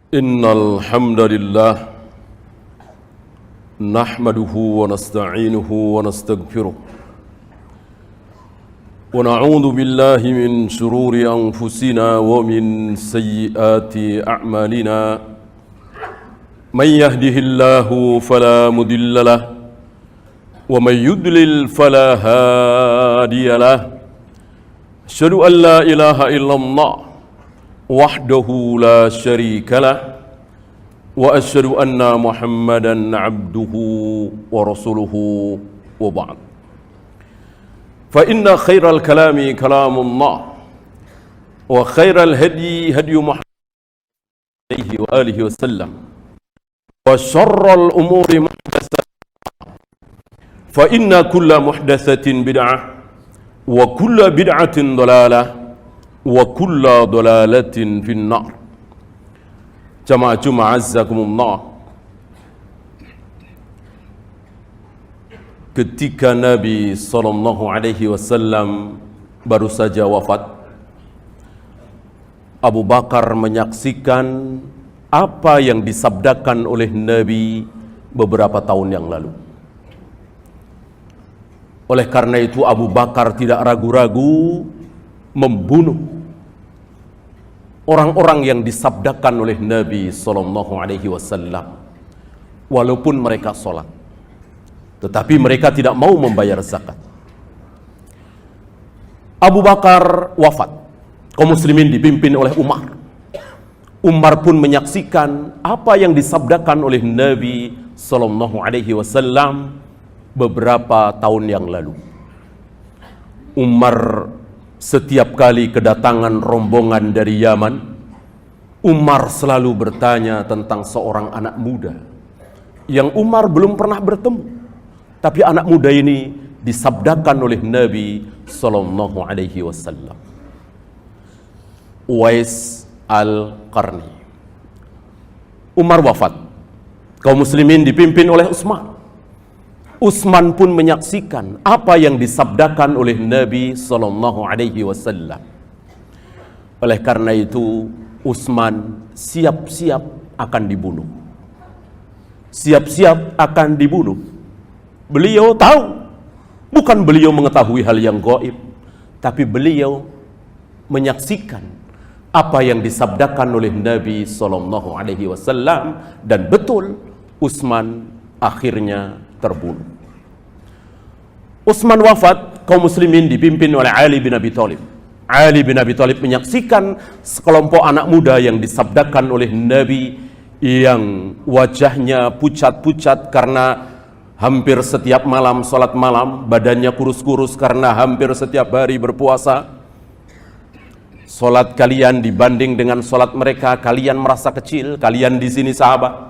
Innal hamdalillah nahmaduhu wa nasta'inuhu wa nastaghfiruh wa na'udzu billahi min shururi anfusina wa min sayyiati a'malina may yahdihillahu fala mudilla lahu wa may yudlil fala hadiya lahu asyhadu an la ilaha illallah wahdahu la syarika lah wa asyhadu anna Muhammadan abduhu wa rasuluhu wa ba'd. Fa inna khairal kalami kalamullah wa khairal hadi hadi Muhammad alaihi wa alihi wasallam wa syarral umuri muhdatsatuhah fa inna kulla muhdatsatin bid'ah wa kulla bid'atin dhalalah wa kulla dhalalatin finnar. Jamaah Jumat azzakumullah. Ketika Nabi SAW baru saja wafat, Abu Bakar menyaksikan apa yang disabdakan oleh Nabi beberapa tahun yang lalu. Oleh karena itu Abu Bakar tidak ragu-ragu membunuh orang-orang yang disabdakan oleh Nabi SAW, walaupun mereka sholat, tetapi mereka tidak mau membayar zakat. Abu Bakar wafat, kaum muslimin dipimpin oleh Umar. Umar pun menyaksikan apa yang disabdakan oleh Nabi SAW beberapa tahun yang lalu. Umar setiap kali kedatangan rombongan dari Yaman, Umar selalu bertanya tentang seorang anak muda yang Umar belum pernah bertemu, tapi anak muda ini disabdakan oleh Nabi SAW. Uwais Al-Qarni. Umar wafat, kaum muslimin dipimpin oleh Utsman. Utsman pun menyaksikan apa yang disabdakan oleh Nabi SAW. Oleh karena itu Utsman siap-siap akan dibunuh. Siap-siap akan dibunuh. Beliau tahu, bukan beliau mengetahui hal yang gaib, tapi beliau menyaksikan apa yang disabdakan oleh Nabi SAW, dan betul Utsman akhirnya terbunuh. Utsman wafat, kaum muslimin dipimpin oleh Ali bin Abi Thalib. Ali bin Abi Thalib menyaksikan sekelompok anak muda yang disabdakan oleh Nabi, yang wajahnya pucat-pucat karena hampir setiap malam salat malam, badannya kurus-kurus karena hampir setiap hari berpuasa. Salat kalian dibanding dengan salat mereka, kalian merasa kecil, kalian di sini sahabat.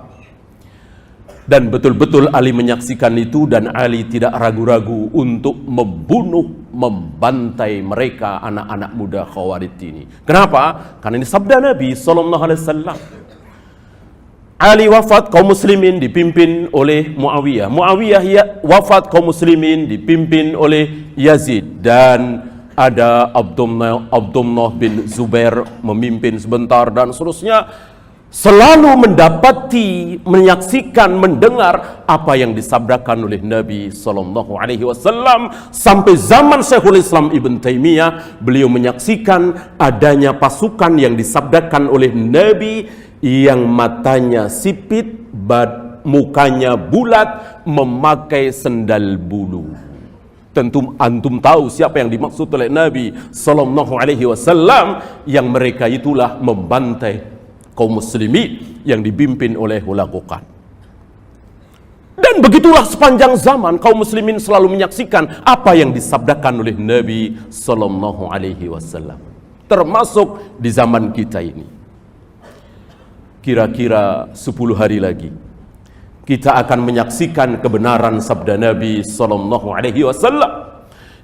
Dan betul-betul Ali menyaksikan itu, dan Ali tidak ragu-ragu untuk membunuh, membantai mereka, anak-anak muda Khawarij ini. Kenapa? Karena ini sabda Nabi SAW. Ali wafat, kaum muslimin dipimpin oleh Muawiyah. Muawiyah wafat, kaum muslimin dipimpin oleh Yazid. Dan ada Abdullah bin Zubair memimpin sebentar, dan seterusnya. Selalu mendapati, menyaksikan, mendengar apa yang disabdakan oleh Nabi SAW. Sampai zaman Syekhul Islam Ibn Taimiyah, beliau menyaksikan adanya pasukan yang disabdakan oleh Nabi, yang matanya sipit, mukanya bulat, memakai sendal bulu. Tentu antum tahu siapa yang dimaksud oleh Nabi SAW, yang mereka itulah membantai kaum muslimin yang dipimpin oleh Hulaguqan. Dan begitulah sepanjang zaman kaum muslimin selalu menyaksikan apa yang disabdakan oleh Nabi SAW, termasuk di zaman kita ini. Kira-kira 10 hari lagi kita akan menyaksikan kebenaran sabda Nabi SAW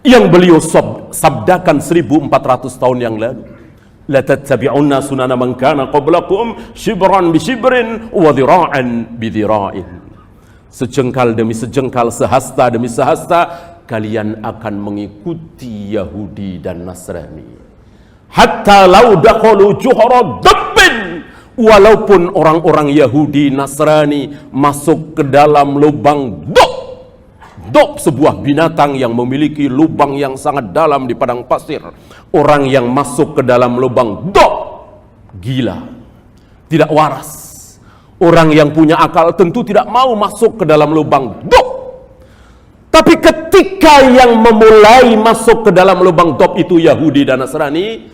yang beliau sabdakan 1400 tahun yang lalu. La tattabi'unna sunana man kana qablakum shibran bi shibrin wa dhira'an bi dhira'in. Sejengkal demi sejengkal, sehasta demi sehasta, kalian akan mengikuti Yahudi dan Nasrani. Hatta law dakhalu juhra dabbin Walaupun orang-orang Yahudi, Nasrani masuk ke dalam lubang dok. Dok, sebuah binatang yang memiliki lubang yang sangat dalam di padang pasir. Orang yang masuk ke dalam lubang dok, gila, tidak waras. Orang yang punya akal tentu tidak mau masuk ke dalam lubang dok. Tapi ketika yang memulai masuk ke dalam lubang dok itu Yahudi dan Nasrani,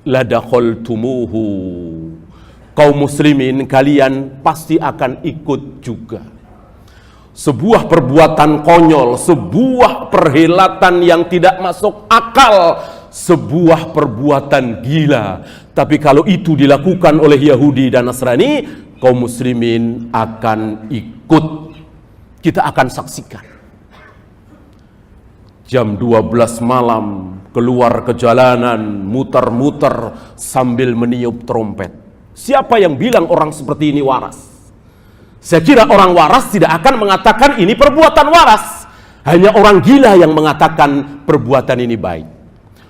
ladakhaltumuhu, kaum muslimin, kalian pasti akan ikut juga. Sebuah perbuatan konyol, sebuah perhelatan yang tidak masuk akal, sebuah perbuatan gila. Tapi kalau itu dilakukan oleh Yahudi dan Nasrani, kaum muslimin akan ikut. Kita akan saksikan. Jam 12 malam keluar ke jalanan, muter-muter sambil meniup trompet. Siapa yang bilang orang seperti ini waras? Saya kira orang waras tidak akan mengatakan ini perbuatan waras. Hanya orang gila yang mengatakan perbuatan ini baik.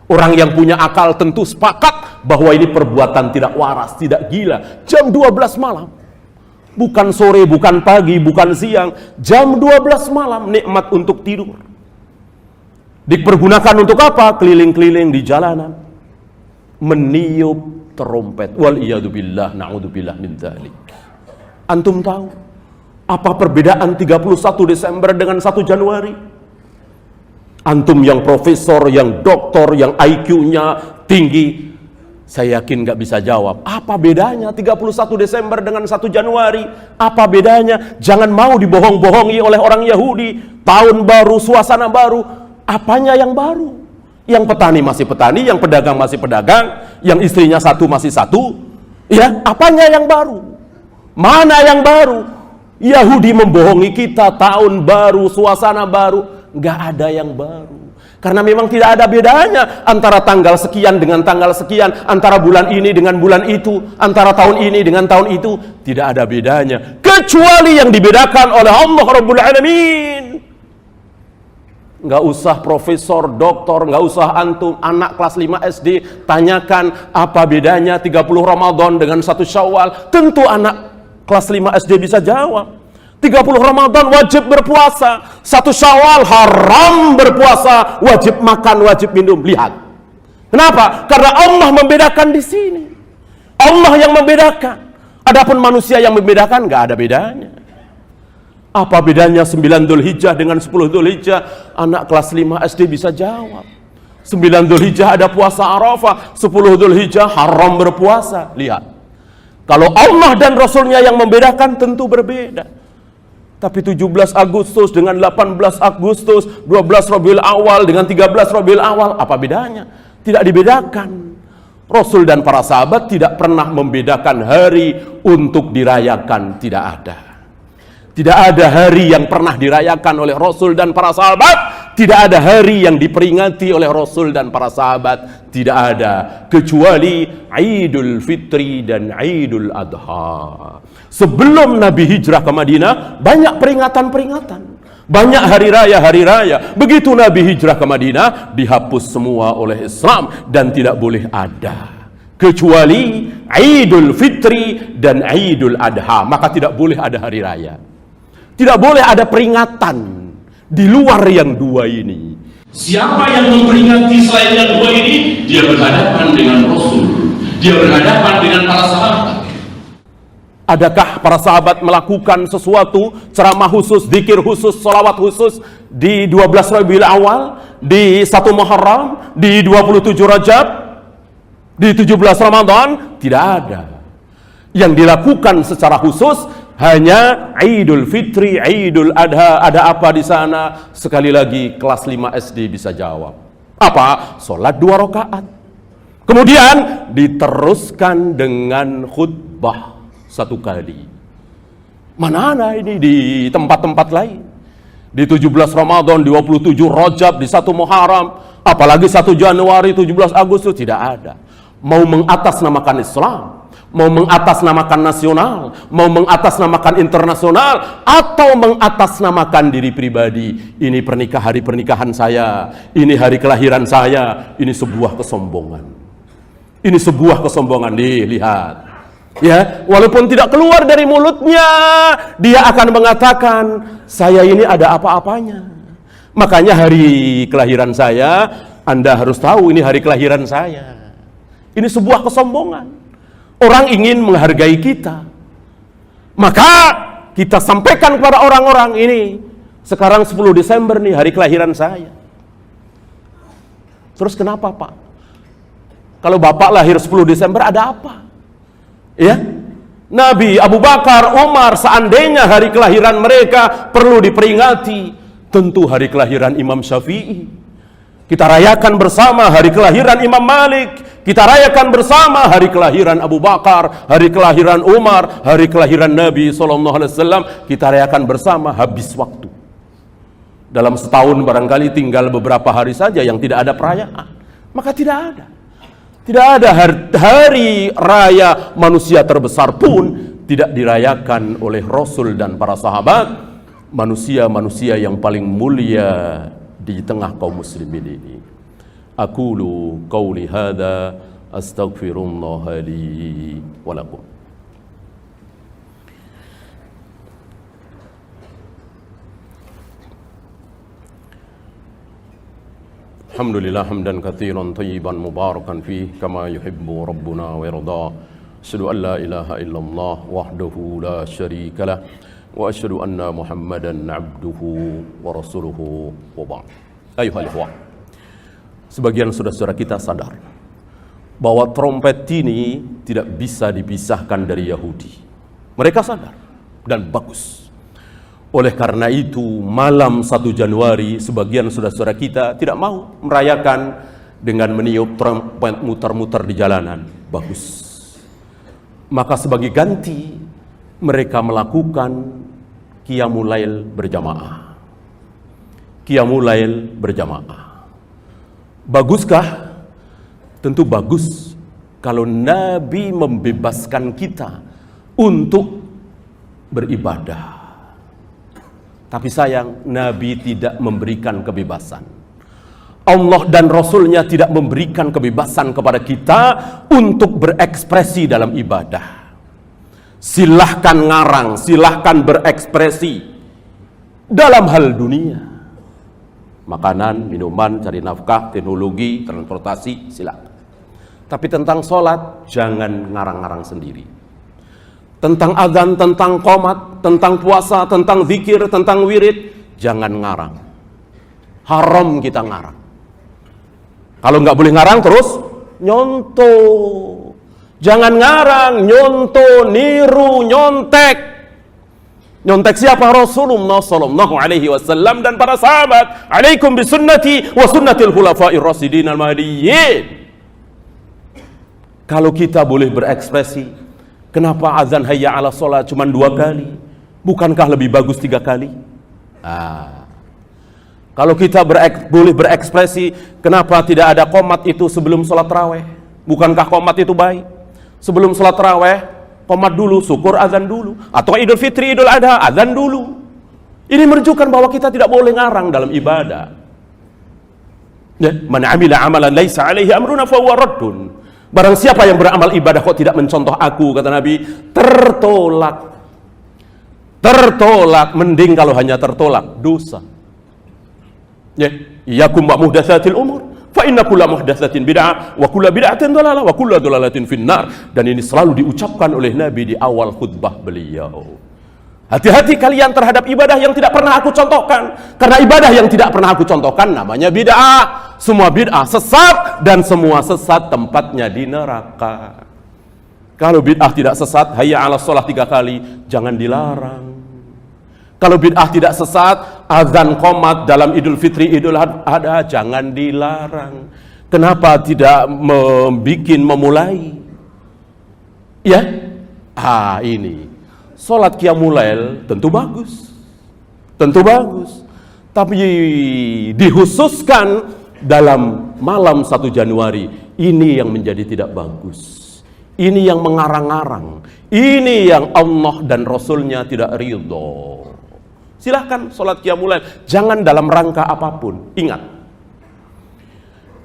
Orang yang punya akal tentu sepakat bahwa ini perbuatan tidak waras, tidak gila. Jam 12 malam. Bukan sore, bukan pagi, bukan siang. Jam 12 malam, nikmat untuk tidur. Dipergunakan untuk apa? Keliling-keliling di jalanan, meniup trompet. Wal iyadzubillah, na'udzubillah min dzalik. Antum tahu apa perbedaan 31 Desember dengan 1 Januari? Antum yang profesor, yang doktor, yang IQ-nya tinggi, saya yakin gak bisa jawab. Apa bedanya 31 Desember dengan 1 Januari? Apa bedanya? Jangan mau dibohong-bohongi oleh orang Yahudi. Tahun baru, suasana baru. Apanya yang baru? Yang petani masih petani, yang pedagang masih pedagang, yang istrinya satu masih satu. Ya, apanya yang baru? Mana yang baru? Yahudi membohongi kita, tahun baru, suasana baru. Nggak ada yang baru. Karena memang tidak ada bedanya antara tanggal sekian dengan tanggal sekian, antara bulan ini dengan bulan itu, antara tahun ini dengan tahun itu. Tidak ada bedanya. Kecuali yang dibedakan oleh Allah Rabbul Alamin. Nggak usah profesor, doktor, nggak usah antum, anak kelas 5 SD, tanyakan apa bedanya 30 Ramadan dengan 1 Syawal. Tentu anak kelas 5 SD bisa jawab. 30 Ramadan wajib berpuasa, 1 Syawal haram berpuasa, wajib makan, wajib minum. Lihat. Kenapa? Karena Allah membedakan di sini. Allah yang membedakan. Adapun manusia yang membedakan nggak ada bedanya. Apa bedanya 9 Dzulhijjah dengan 10 Dzulhijjah? Anak kelas 5 SD bisa jawab. 9 Dzulhijjah ada puasa Arafah, 10 Dzulhijjah haram berpuasa. Lihat. Kalau Allah dan Rasulnya yang membedakan tentu berbeda. Tapi 17 Agustus dengan 18 Agustus, 12 Rabiul Awal dengan 13 Rabiul Awal, apa bedanya? Tidak dibedakan. Rasul dan para sahabat tidak pernah membedakan hari untuk dirayakan, tidak ada. Tidak ada hari yang pernah dirayakan oleh Rasul dan para sahabat. Tidak ada hari yang diperingati oleh Rasul dan para sahabat. Tidak ada. Kecuali Idul Fitri dan Idul Adha. Sebelum Nabi hijrah ke Madinah, banyak peringatan-peringatan. Banyak hari raya. Begitu Nabi hijrah ke Madinah, dihapus semua oleh Islam. Dan tidak boleh ada. Kecuali Idul Fitri dan Idul Adha. Maka tidak boleh ada hari raya. Tidak boleh ada peringatan di luar yang dua ini. Siapa yang memperingati selain yang dua ini, dia berhadapan dengan Rasul, dia berhadapan dengan para sahabat. Adakah para sahabat melakukan sesuatu, ceramah khusus, zikir khusus, salawat khusus di 12 Rabiul Awal, di 1 Muharram, di 27 Rajab, di 17 Ramadan? Tidak ada. Yang dilakukan secara khusus hanya Idul Fitri, Idul Adha. Ada apa di sana? Sekali lagi kelas 5 SD bisa jawab. Apa? Sholat 2 rakaat. Kemudian diteruskan dengan khutbah 1 kali. Mana ada ini di tempat-tempat lain? Di 17 Ramadan, 27 Rajab, di 1 Muharram, apalagi 1 Januari, 17 Agustus, tidak ada. Mau mengatasnamakan Islam, mau mengatasnamakan nasional, mau mengatasnamakan internasional, atau mengatasnamakan diri pribadi. Ini hari pernikahan saya, ini hari kelahiran saya. Ini sebuah kesombongan. Ini sebuah kesombongan. Lihat. Ya, walaupun tidak keluar dari mulutnya, dia akan mengatakan, saya ini ada apa-apanya. Makanya hari kelahiran saya, Anda harus tahu ini hari kelahiran saya. Ini sebuah kesombongan. Orang ingin menghargai kita. Maka kita sampaikan kepada orang-orang ini, sekarang 10 Desember nih hari kelahiran saya. Terus kenapa Pak? Kalau Bapak lahir 10 Desember ada apa? Ya, Nabi, Abu Bakar, Umar, seandainya hari kelahiran mereka perlu diperingati, tentu hari kelahiran Imam Syafi'i. Kita rayakan bersama hari kelahiran Imam Malik. Kita rayakan bersama hari kelahiran Abu Bakar, hari kelahiran Umar, hari kelahiran Nabi SAW. Kita rayakan bersama habis waktu. Dalam setahun barangkali tinggal beberapa hari saja yang tidak ada perayaan. Maka tidak ada. Tidak ada hari raya manusia terbesar pun tidak dirayakan oleh Rasul dan para sahabat, manusia-manusia yang paling mulia di tengah kaum muslimin ini. Aqulu qauli hadza astaghfirullah li wa lakum. Alhamdulillah hamdan katsiran thayyiban mubarakan fih kama yuhibbu rabbuna wa yarda. Asyhadu an la ilaha illallah wahdahu la syarikalah wa asyhadu anna Muhammadan abduhu wa rasuluhu wa ba'd. Ayuhal ikhwah, sebagian saudara-saudara kita sadar bahwa trompet ini tidak bisa dipisahkan dari Yahudi. Mereka sadar dan bagus. Oleh karena itu, malam 1 Januari, sebagian saudara-saudara kita tidak mau merayakan dengan meniup trompet muter-muter di jalanan. Bagus. Maka sebagai ganti, mereka melakukan Qiyamul Lail berjamaah. Qiyamul Lail berjamaah. Baguskah? Tentu bagus kalau Nabi membebaskan kita untuk beribadah. Tapi sayang, Nabi tidak memberikan kebebasan. Allah dan Rasulnya tidak memberikan kebebasan kepada kita untuk berekspresi dalam ibadah. Silahkan ngarang, silahkan berekspresi dalam hal dunia. Makanan, minuman, cari nafkah, teknologi, transportasi, silakan. Tapi tentang sholat, jangan ngarang-ngarang sendiri. Tentang azan, tentang qomat, tentang puasa, tentang zikir, tentang wirid, jangan ngarang. Haram kita ngarang. Kalau nggak boleh ngarang terus nyonto. Jangan ngarang, nyonto, niru, nyontek. Nyontek siapa? Rasulullah sallallahu alaihi wasallam dan para sahabat. Alaikum bisunnati wa sunnatil khulafa'ir rasyidin al-mahdiyyin. Kalau kita boleh berekspresi, kenapa azan hayya ala sholat cuma 2 kali? Bukankah lebih bagus 3 kali? Kalau kita boleh berekspresi, kenapa tidak ada qomat itu sebelum sholat tarawih? Bukankah qomat itu baik? Sebelum sholat tarawih, qomat dulu, syukur azan dulu. Atau Idul Fitri, Idul Adha, azan dulu. Ini menunjukkan bahwa kita tidak boleh ngarang dalam ibadah. Man amila amalan laisa alaihi amruna fahuwa raddun. Barang siapa yang beramal ibadah kok tidak mencontoh aku, kata Nabi, tertolak. Tertolak, mending kalau hanya tertolak, dosa. Ya, iyakum wa muhdatsatil umur, fa inna kulla muhdatsatin bid'ah wa kulla bid'atin dhalalah wa kulla dhalalatin finnar. Dan ini selalu diucapkan oleh Nabi di awal khutbah beliau. Hati-hati kalian terhadap ibadah yang tidak pernah aku contohkan. Karena ibadah yang tidak pernah aku contohkan namanya bid'ah. Semua bid'ah sesat dan semua sesat tempatnya di neraka. Kalau bid'ah tidak sesat, hayya 'alas shalah 3 kali, jangan dilarang. Kalau bid'ah tidak sesat, azan qomat dalam Idul Fitri, Idul Adha, jangan dilarang. Kenapa tidak memulai? Ya, ini sholat Qiyamul Lail tentu bagus, tapi dikhususkan dalam malam 1 Januari, ini yang menjadi tidak bagus. Ini yang mengarang-arang, ini yang Allah dan Rasulnya tidak ridho. Silahkan sholat Qiyamul Lail, jangan dalam rangka apapun. Ingat,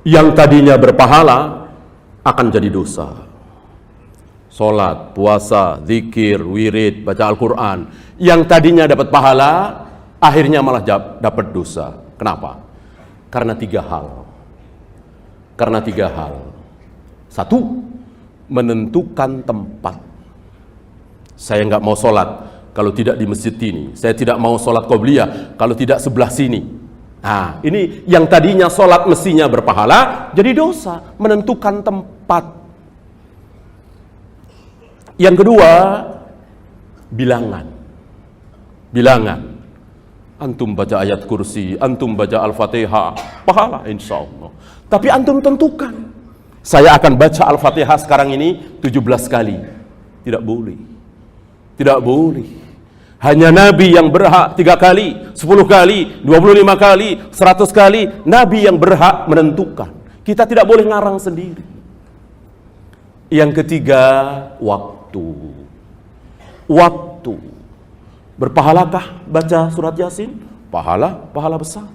yang tadinya berpahala akan jadi dosa. Sholat, puasa, zikir, wirid, baca Al-Quran. Yang tadinya dapat pahala, akhirnya malah dapat dosa. Kenapa? Karena tiga hal. Satu, menentukan tempat. Saya nggak mau sholat kalau tidak di masjid ini. Saya tidak mau sholat qobliyah kalau tidak sebelah sini. Nah, ini yang tadinya sholat mestinya berpahala, jadi dosa. Menentukan tempat. Yang kedua, bilangan. Antum baca ayat kursi, antum baca Al-Fatihah, pahala insya Allah. Tapi antum tentukan, saya akan baca Al-Fatihah sekarang ini 17 kali. Tidak boleh. Hanya Nabi yang berhak 3 kali, 10 kali, 25 kali, 100 kali. Nabi yang berhak menentukan. Kita tidak boleh ngarang sendiri. Yang ketiga, waktu. Berpahalakah baca surat Yasin? Pahala besar.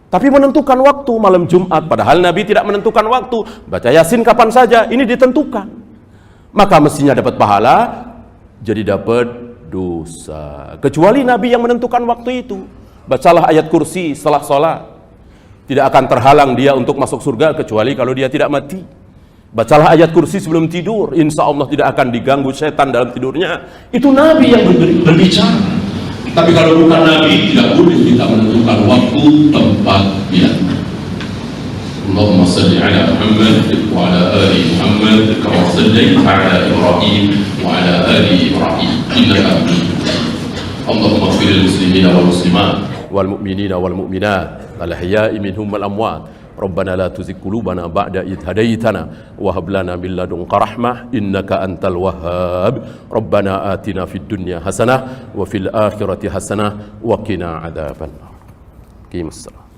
Tapi menentukan waktu malam Jumat, padahal Nabi tidak menentukan waktu. Baca Yasin kapan saja, ini ditentukan. Maka mestinya dapat pahala, jadi dapat dosa. Kecuali Nabi yang menentukan waktu itu. Bacalah ayat kursi setelah sholat. Tidak akan terhalang dia untuk masuk surga, kecuali kalau dia tidak mati. Bacalah ayat kursi sebelum tidur, insya Allah tidak akan diganggu setan dalam tidurnya. Itu Nabi yang berbicara. Tapi kalau bukan Nabi, tidak boleh kita menentukan waktu, tempat, bilangan. Allahumma salli ala Muhammad wa ala ali Muhammad kama sallaita ala Ibrahim wa ala ali Ibrahim innaka Hamidum Majid. Allahumma ighfir lil muslimina wal muslimat wal mu'minina wal mu'minat al ahya'i minhum wal amwat. Rabbana la tuzigh qulubana ba'da idh hadaitana wa hab lana min ladunka rahmah innaka antal wahhab. Rabbana atina fid dunya hasanah wa fil akhirati hasanah wa qina adzabannar. Qimus salat.